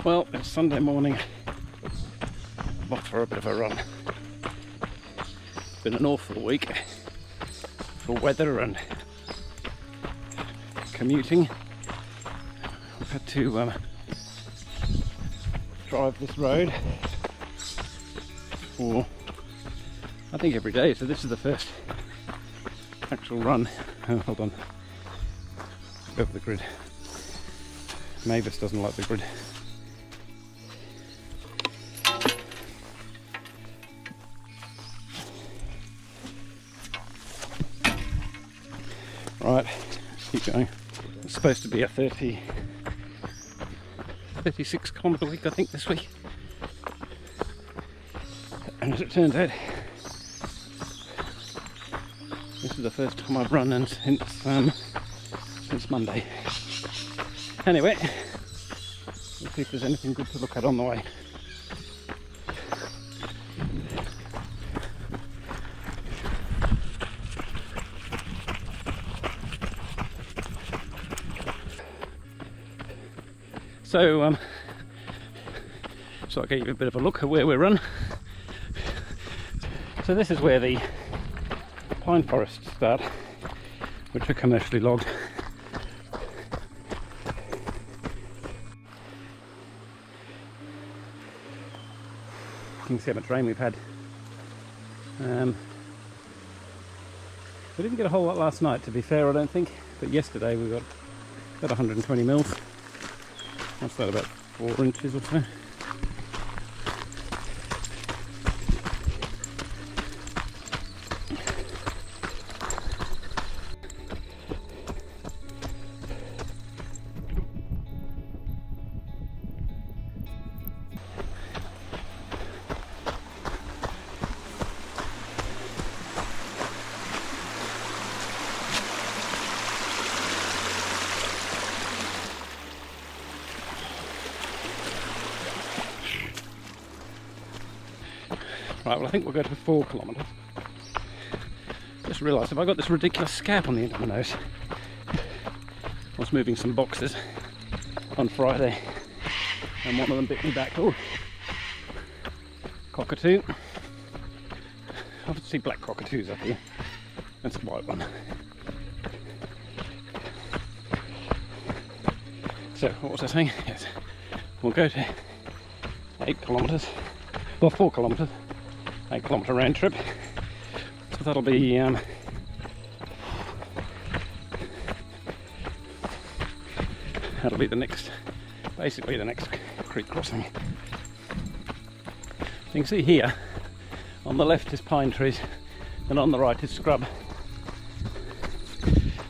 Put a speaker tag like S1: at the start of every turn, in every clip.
S1: Well, it's Sunday morning. I'm off for a bit of a run. It's been an awful week for weather and commuting. We've had to drive this road for I think every day, so this is the first actual run. Oh, hold on, go over the grid. Mavis doesn't like the grid. Right, keep going. It's supposed to be a 36 kilometre week, I think, this week. And as it turns out, this is the first time I've run and since Monday. Anyway, let's see if there's anything good to look at on the way. So I gave you a bit of a look at where we run. So this is where the pine forests start, which are commercially logged. You can see how much rain we've had. We didn't get a whole lot last night, to be fair, I don't think, but yesterday we got about 120 mils. What's that, about 4 inches or so? Right, well I think we'll go to 4 kilometres. Just realised, have I got this ridiculous scab on the end of my nose? I was moving some boxes on Friday and one of them bit me back. Oh, cockatoo. I often see black cockatoos up here. That's a white one. So, what was I saying? Yes, we'll go to 8 kilometres, well 4 kilometres. 8 kilometre round trip, so that'll be the next, basically the next creek crossing. You can see here on the left is pine trees and on the right is scrub.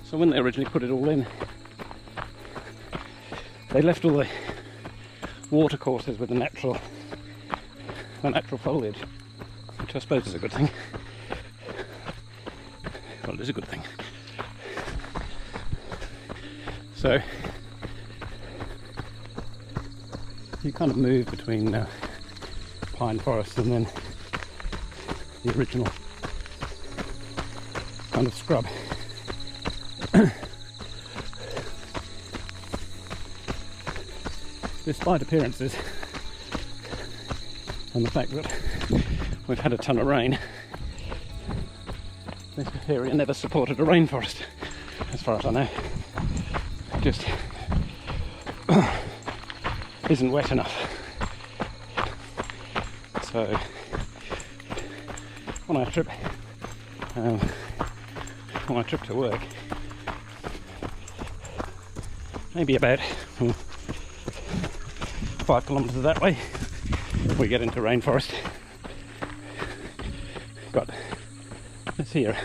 S1: So when they originally put it all in, they left all the water courses with the natural foliage, which I suppose is a good thing. Well, it is a good thing. So you kind of move between pine forest and then the original kind of scrub. Despite appearances and the fact that we've had a ton of rain, this area never supported a rainforest, as far as I know. It just isn't wet enough. So on our trip to work, maybe about 5 kilometres that way, we get into rainforest. But this here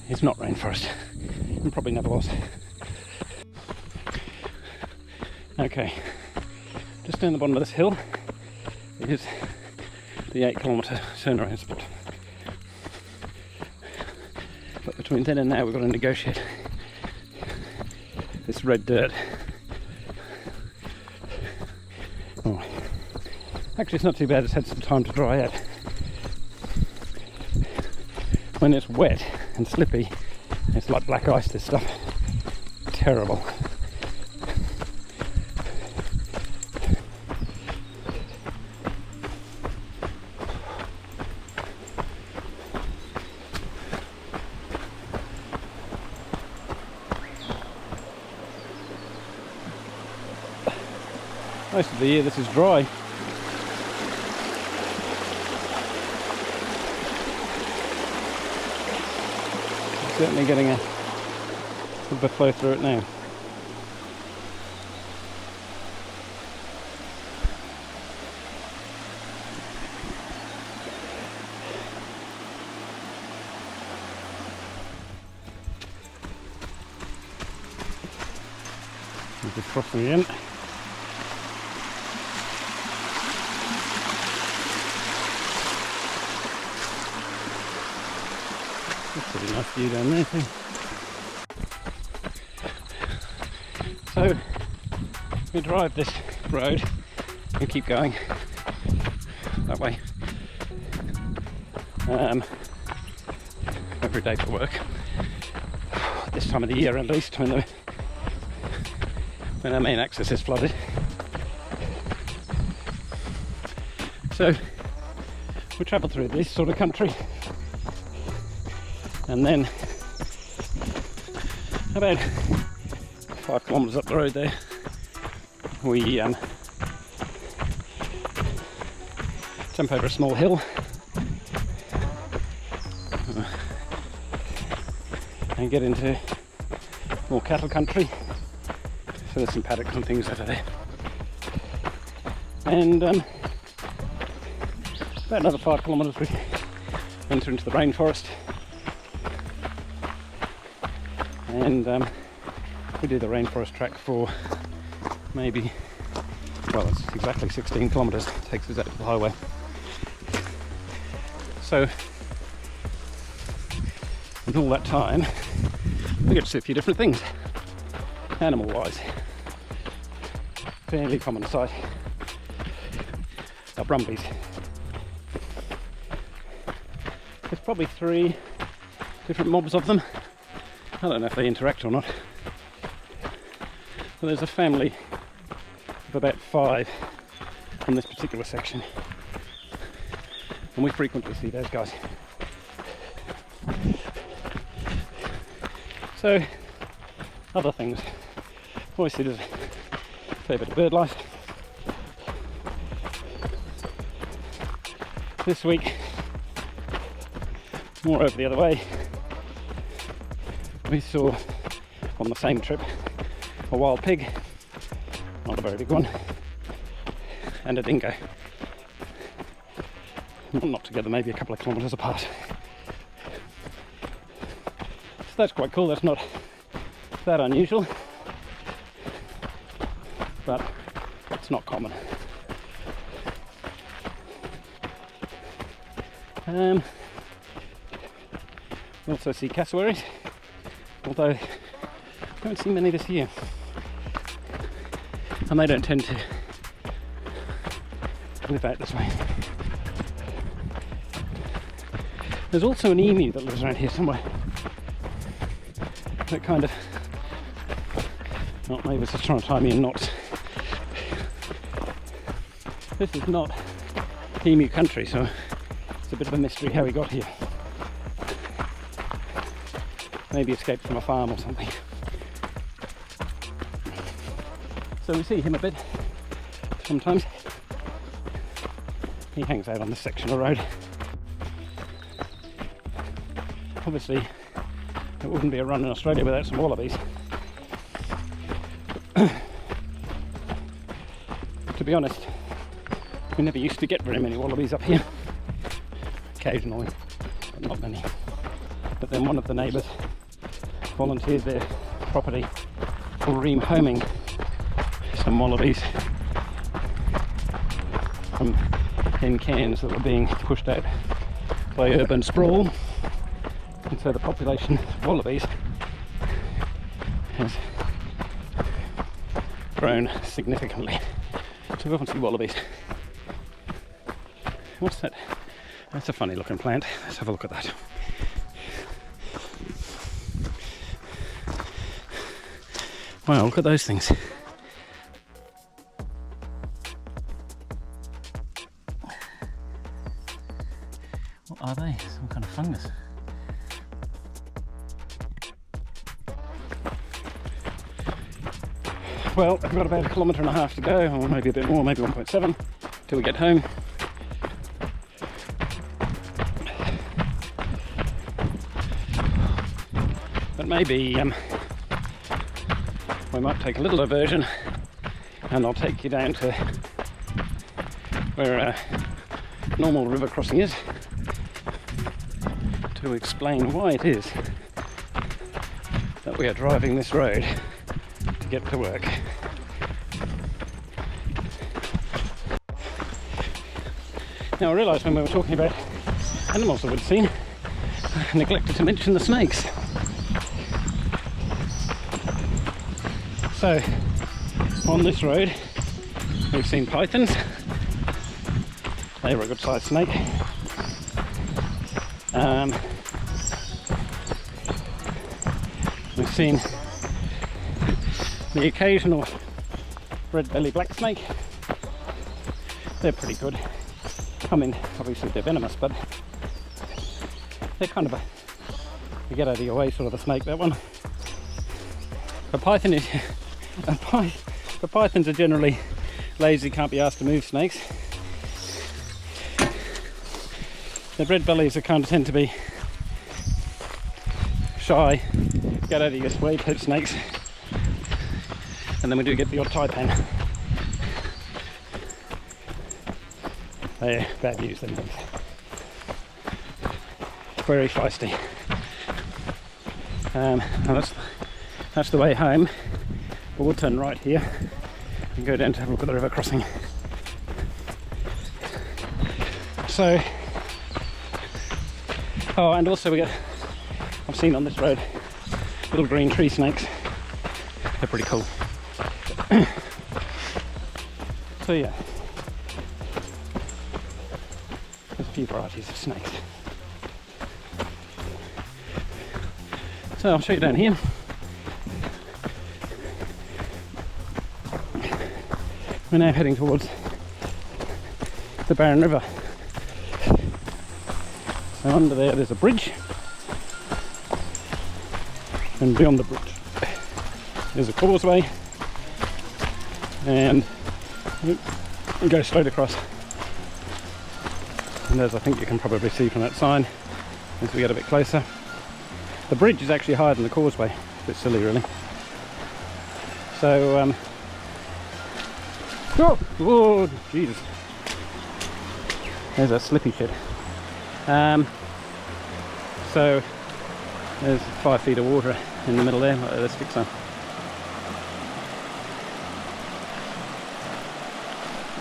S1: is not rainforest, and probably never was. Okay, just down the bottom of this hill is the 8 kilometre turnaround spot. But between then and now we've got to negotiate this red dirt. Oh. Actually it's not too bad, it's had some time to dry out. When it's wet and slippy, it's like black ice, this stuff. Terrible. Most of the year this is dry. Certainly getting a bit of a flow through it now. Just crossing again. That's a really nice view down there too. So we drive this road and keep going that way every day for work. This time of the year, at least, when our main access is flooded. So we travel through this sort of country, and then about 5 kilometres up the road there we jump over a small hill and get into more cattle country. So there's some paddocks and things over there. And about another 5 kilometres we enter into the rainforest. And we do the rainforest track for maybe, well, it's exactly 16 kilometres. It takes us out to the highway. So in all that time we get to see a few different things, animal wise. Fairly common sight are brumbies. There's probably 3 different mobs of them. I don't know if they interact or not. But there's a family of about 5 on this particular section, and we frequently see those guys. So other things, obviously there's a fair bit of bird life. This week, more over the other way, we saw on the same trip a wild pig, not a very big one, and a dingo. Not together, maybe a couple of kilometres apart. So that's quite cool. That's not that unusual, but it's not common. We also see cassowaries, although I don't see many this year, and they don't tend to live out this way. There's also an emu that lives around here somewhere. That kind of, well, maybe it's just trying to tie me in knots. This is not emu country, so it's a bit of a mystery how he got here. Maybe escaped from a farm or something. So we see him a bit sometimes. He hangs out on this section of road. Obviously, it wouldn't be a run in Australia without some wallabies. To be honest, we never used to get very many wallabies up here. Occasionally, but not many. But then one of the neighbours volunteered their property for rehoming some wallabies from tin cans that were being pushed out by urban sprawl. And so the population of wallabies has grown significantly. So we often see wallabies. What's that? That's a funny looking plant. Let's have a look at that. Wow, look at those things. What are they? Some kind of fungus. Well, I've got about 1.5 kilometres to go, or maybe a bit more, maybe 1.7, till we get home. But maybe we might take a little diversion, and I'll take you down to where a normal river crossing is, to explain why it is that we are driving this road to get to work. Now I realised when we were talking about animals that we'd seen, I neglected to mention the snakes. So on this road we've seen pythons. They were a good sized snake. We've seen the occasional red belly black snake. They're pretty good. I mean, obviously they're venomous, but they're kind of a get out of your way sort of a snake, that one. The python is the pythons are generally lazy, can't be asked to move snakes. The red bellies are kind of tend to be shy, get out of your way type snakes. And then we do get the odd taipan. They're bad news, them things. Very feisty. Now that's the way home. But we'll turn right here and go down to have a look at the river crossing. So, oh, and also I've seen on this road little green tree snakes. They're pretty cool. So yeah, there's a few varieties of snakes. So I'll show you down here. We're now heading towards the Barron River. So under there's a bridge, and beyond the bridge there's a causeway, and you go straight across. And as I think you can probably see from that sign, as we get a bit closer, the bridge is actually higher than the causeway. It's a bit silly, really. So, oh, Jesus! There's a slippy shit. So there's 5 feet of water in the middle there. Let's fix some.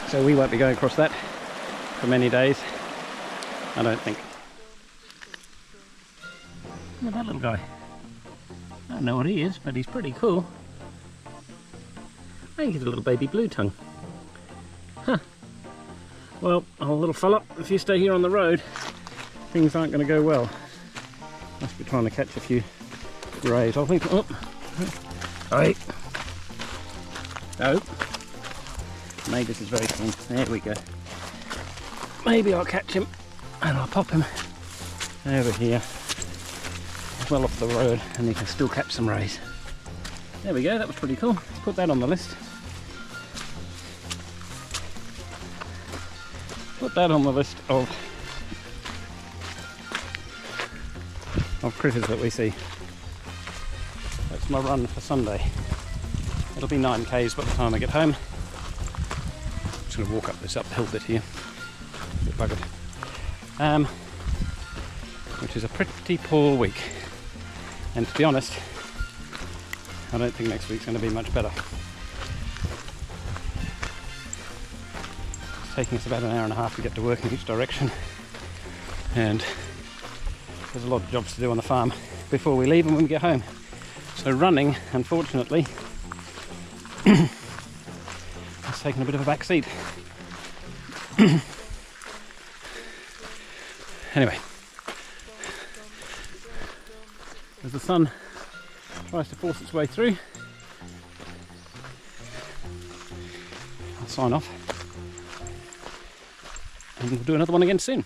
S1: So we won't be going across that for many days, I don't think. Look at that little guy. I don't know what he is, but he's pretty cool. I think he's a little baby blue tongue. Huh. Well, old little fella, if you stay here on the road, things aren't going to go well. Must be trying to catch a few rays. I think. Oh, hey. Oh. Maybe this is very clean. There we go. Maybe I'll catch him and I'll pop him over here, well off the road, and he can still catch some rays. There we go. That was pretty cool. Let's put that on the list. Put that on the list of critters that we see. That's my run for Sunday. It'll be 9 k's by the time I get home. I'm just going to walk up this uphill bit here. A bit buggered. Which is a pretty poor week. And to be honest, I don't think next week's going to be much better. It's taking us about 1.5 hours to get to work in each direction. And there's a lot of jobs to do on the farm before we leave and when we get home. So running, unfortunately, has taken a bit of a back seat. Anyway, as the sun tries to force its way through, I'll sign off and we'll do another one again soon.